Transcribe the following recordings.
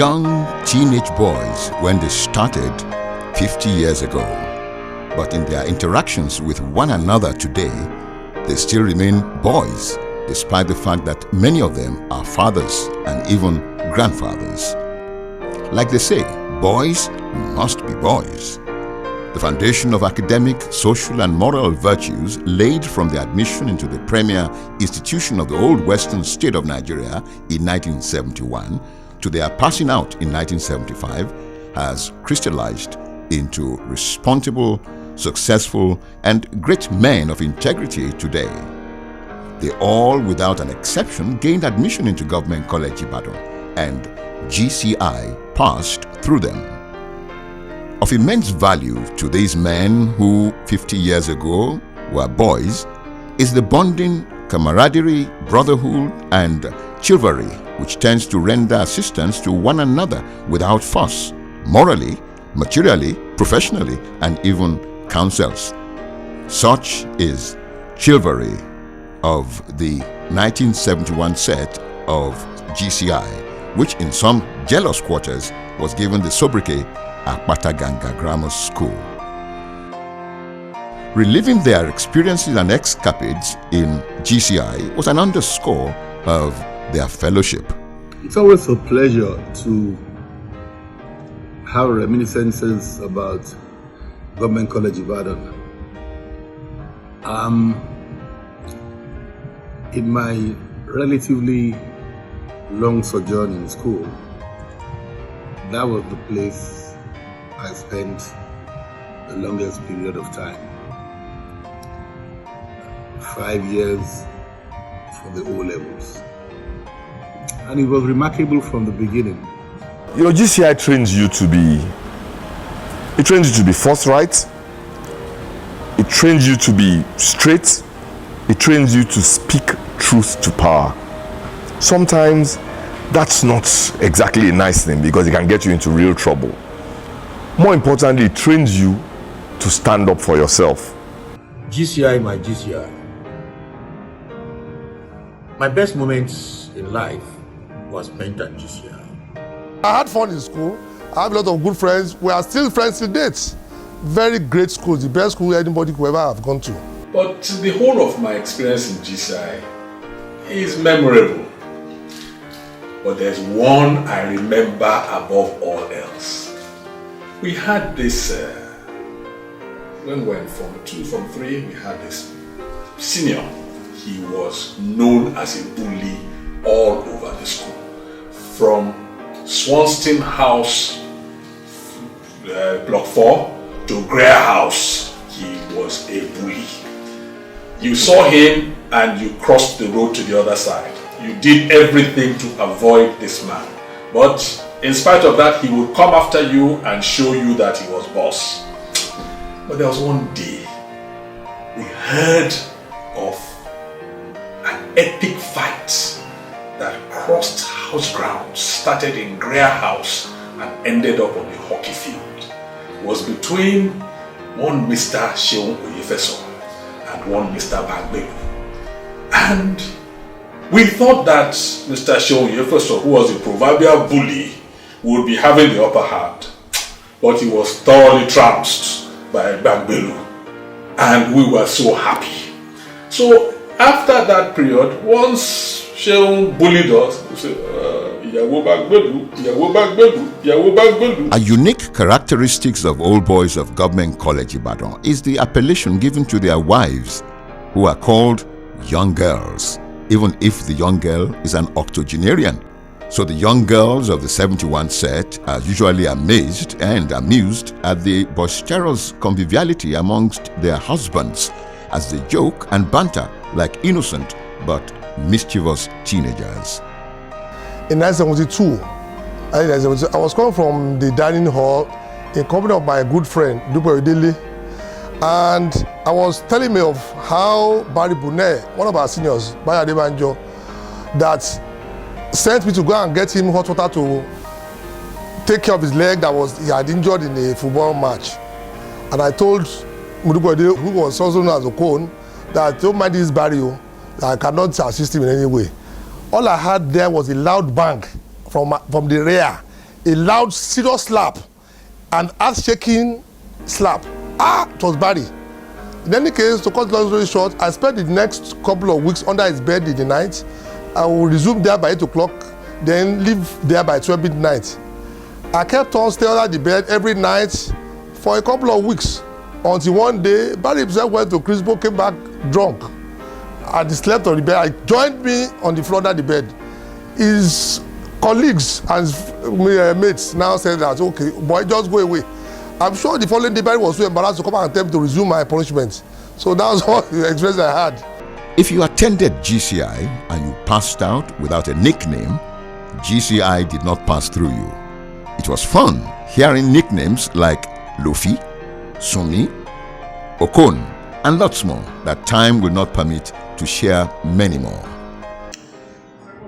young teenage boys when they started 50 years ago. But in their interactions with one another today, they still remain boys, despite the fact that many of them are fathers and even grandfathers. Like they say, boys must be boys. The foundation of academic, social and moral virtues laid from the admission into the premier institution of the old western state of Nigeria in 1971 to their passing out in 1975 has crystallized into responsible, successful and great men of integrity today. They all, without an exception, gained admission into Government College Ibadan, and GCI passed through them. Of immense value to these men who 50 years ago were boys is the bonding, camaraderie, brotherhood and chivalry which tends to render assistance to one another without fuss, morally, materially, professionally and even counsels. Such is chivalry of the 1971 set of GCI, which in some jealous quarters was given the sobriquet Akpata Ganga Grammar School. Reliving their experiences and escapades in GCI was an underscore of their fellowship. It's always a pleasure to have reminiscences about Government College Ibadan. In my relatively long sojourn in school, that was the place I spent the longest period of time. 5 years for the O-levels. And it was remarkable from the beginning. You know, GCI trains you to be forthright. It trains you to be straight. It trains you to speak truth to power. Sometimes that's not exactly a nice thing because it can get you into real trouble. More importantly, it trains you to stand up for yourself. GCI, my GCI. My best moments in life was spent at GCI. I had fun in school. I have a lot of good friends. We are still friends till date. Very great school, the best school anybody could ever have gone to. But the whole of my experience in GCI is memorable. But there's one I remember above all else. We had this, when we were in Form 2, Form 3, we had this senior. He was known as a bully all over the school. From Swanston House, Block 4, to Greer House, he was a bully. You saw him and you crossed the road to the other side. You did everything to avoid this man. But in spite of that, he would come after you and show you that he was boss. But there was one day, we heard of an epic fight that crossed house grounds, started in Greer House and ended up on the hockey field. It was between one Mr. Sheon Oyefeso and one Mr. Bagbelu. And we thought that Mr. Sheon Oyefeso, who was a proverbial bully, would be having the upper hand. But he was thoroughly trounced by Bagbelu. And we were so happy. So after that period, once Sheon bullied us, we said, Yawo Bagbelu, Yawo Bagbelu, Yawo Bagbelu. A unique characteristics of old boys of Government College Ibadan is the appellation given to their wives, who are called young girls, even if the young girl is an octogenarian. So the young girls of the 71 set are usually amazed and amused at the boisterous conviviality amongst their husbands as they joke and banter like innocent but mischievous teenagers. In 1972, I was coming from the dining hall in company of my good friend, Dupe Odele, and I was telling me of how Barry Bonet, one of our seniors, Bayo Adebanjo, that sent me to go and get him hot water to take care of his leg that he had injured in a football match. And I told Mudupe Odele, who was also known as Okon, that don't mind this Barry, I cannot assist him in any way. All I heard there was a loud bang from the rear. a loud, serious slap, an earth-shaking slap. It was Barry. In any case, to cut the long story short, I spent the next couple of weeks under his bed in the night. I will resume there by 8 o'clock, then leave there by 12 midnight. I kept on staying under the bed every night for a couple of weeks until one day, Barry himself went to Crispo, came back drunk, and he slept on the bed. He joined me on the floor under the bed. His colleagues and his mates now said that, okay, boy, just go away. I'm sure the following day, Barry was so embarrassed to come and attempt to resume my punishment. So that was all the experience I had. If you attended GCI and you passed out without a nickname, GCI did not pass through you. It was fun hearing nicknames like Luffy, Sumi, Okon, and lots more that time will not permit to share many more.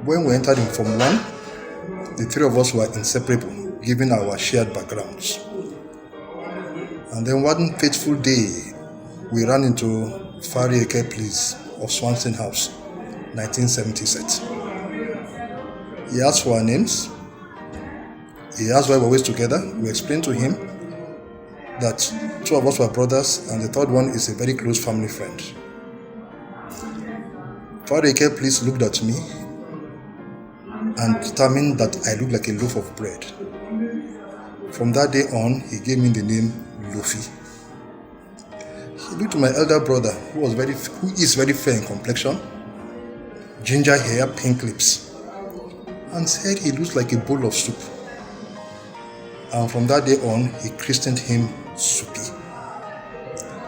When we entered in Form 1, the three of us were inseparable, given our shared backgrounds. And then one fateful day, we ran into Fari Eke Please of Swanson House, 1970 set. He asked for our names. He asked why we were always together. We explained to him that two of us were brothers and the third one is a very close family friend. Fari Eke Please looked at me and determined that I looked like a loaf of bread. From that day on, he gave me the name Luffy. He looked to my elder brother, who is very fair in complexion, ginger hair, pink lips, and said he looks like a bowl of soup. And from that day on, he christened him Soupy.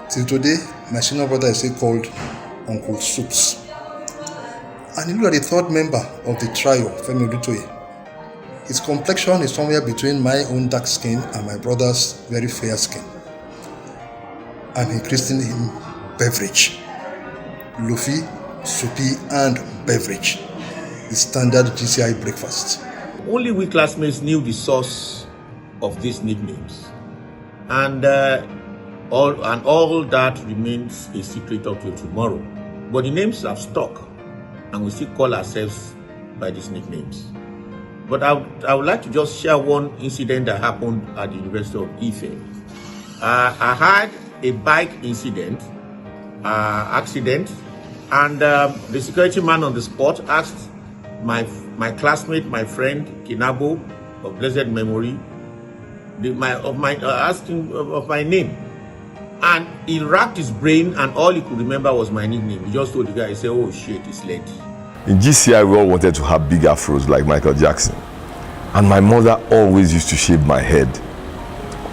Till today, my senior brother is still called Uncle Soups. And he looked at the third member of the trio, Femi Olutoye. His complexion is somewhere between my own dark skin and my brother's very fair skin. And he christened him Beverage. Luffy, Soupy, and Beverage. The standard GCI breakfast. Only we classmates knew the source of these nicknames. And all that remains a secret up to tomorrow. But the names have stuck, and we still call ourselves by these nicknames. But I would like to just share one incident that happened at the University of Ife. I had a bike accident, and the security man on the spot asked my classmate, my friend Kinabo of blessed memory, asking of my name, and he racked his brain, and all he could remember was my nickname. He just told the guy, he said, "Oh shit, it's late." In GCI, we all wanted to have big afros like Michael Jackson. And my mother always used to shave my head.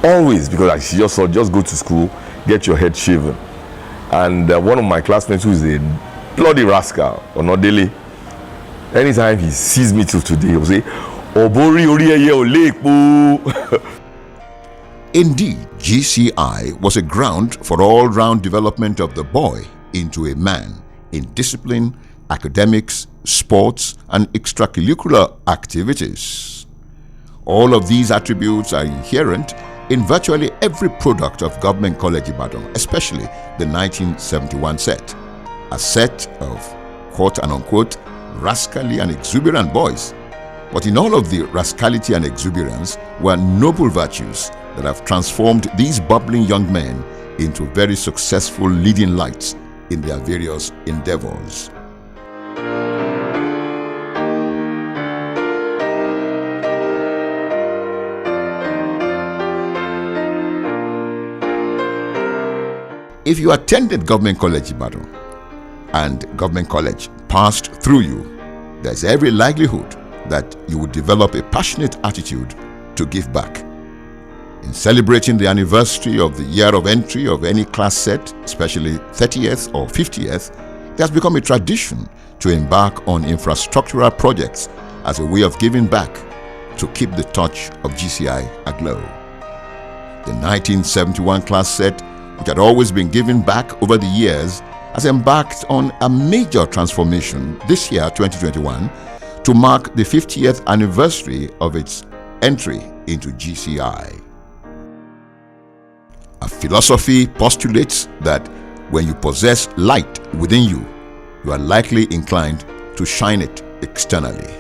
Always, because she just thought, just go to school, get your head shaven. And one of my classmates, who is a bloody rascal, Onodele, anytime he sees me till today, he'll say, "Obori oriye olepo." Indeed, GCI was a ground for all-round development of the boy into a man in discipline, academics, sports, and extracurricular activities. All of these attributes are inherent in virtually every product of Government College Ibadan, especially the 1971 set. A set of quote-unquote rascally and exuberant boys. But in all of the rascality and exuberance were noble virtues that have transformed these bubbling young men into very successful leading lights in their various endeavors. If you attended Government College Ibadan and Government College passed through you, there's every likelihood that you would develop a passionate attitude to give back. In celebrating the anniversary of the year of entry of any class set, especially 30th or 50th, it has become a tradition to embark on infrastructural projects as a way of giving back to keep the touch of GCI aglow. The 1971 class set, which had always been giving back over the years, has embarked on a major transformation this year, 2021, to mark the 50th anniversary of its entry into GCI. A philosophy postulates that when you possess light within you, you are likely inclined to shine it externally.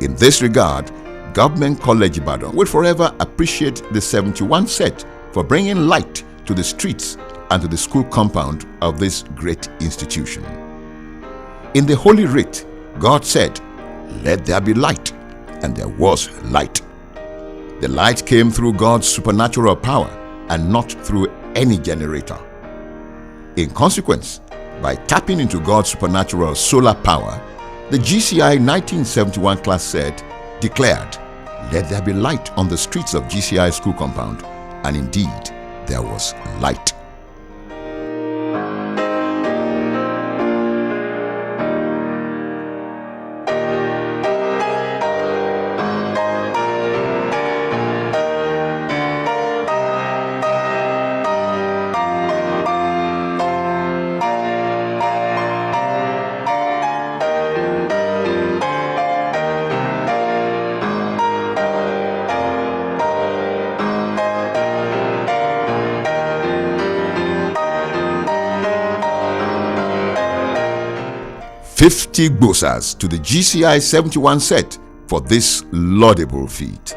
In this regard, Government College Ibadan will forever appreciate the 71 set for bringing light to the streets and to the school compound of this great institution. In the Holy Writ, God said, "Let there be light," and there was light. The light came through God's supernatural power and not through any generator. In consequence, by tapping into God's supernatural solar power, the GCI 1971 class declared, "Let there be light on the streets of GCI school compound," and indeed, there was light. $50 gbosas to the GCI 71 set for this laudable feat.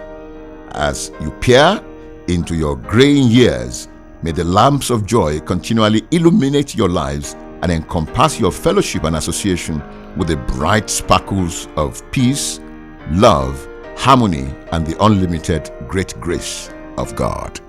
As you peer into your graying years, may the lamps of joy continually illuminate your lives and encompass your fellowship and association with the bright sparkles of peace, love, harmony, and the unlimited great grace of God.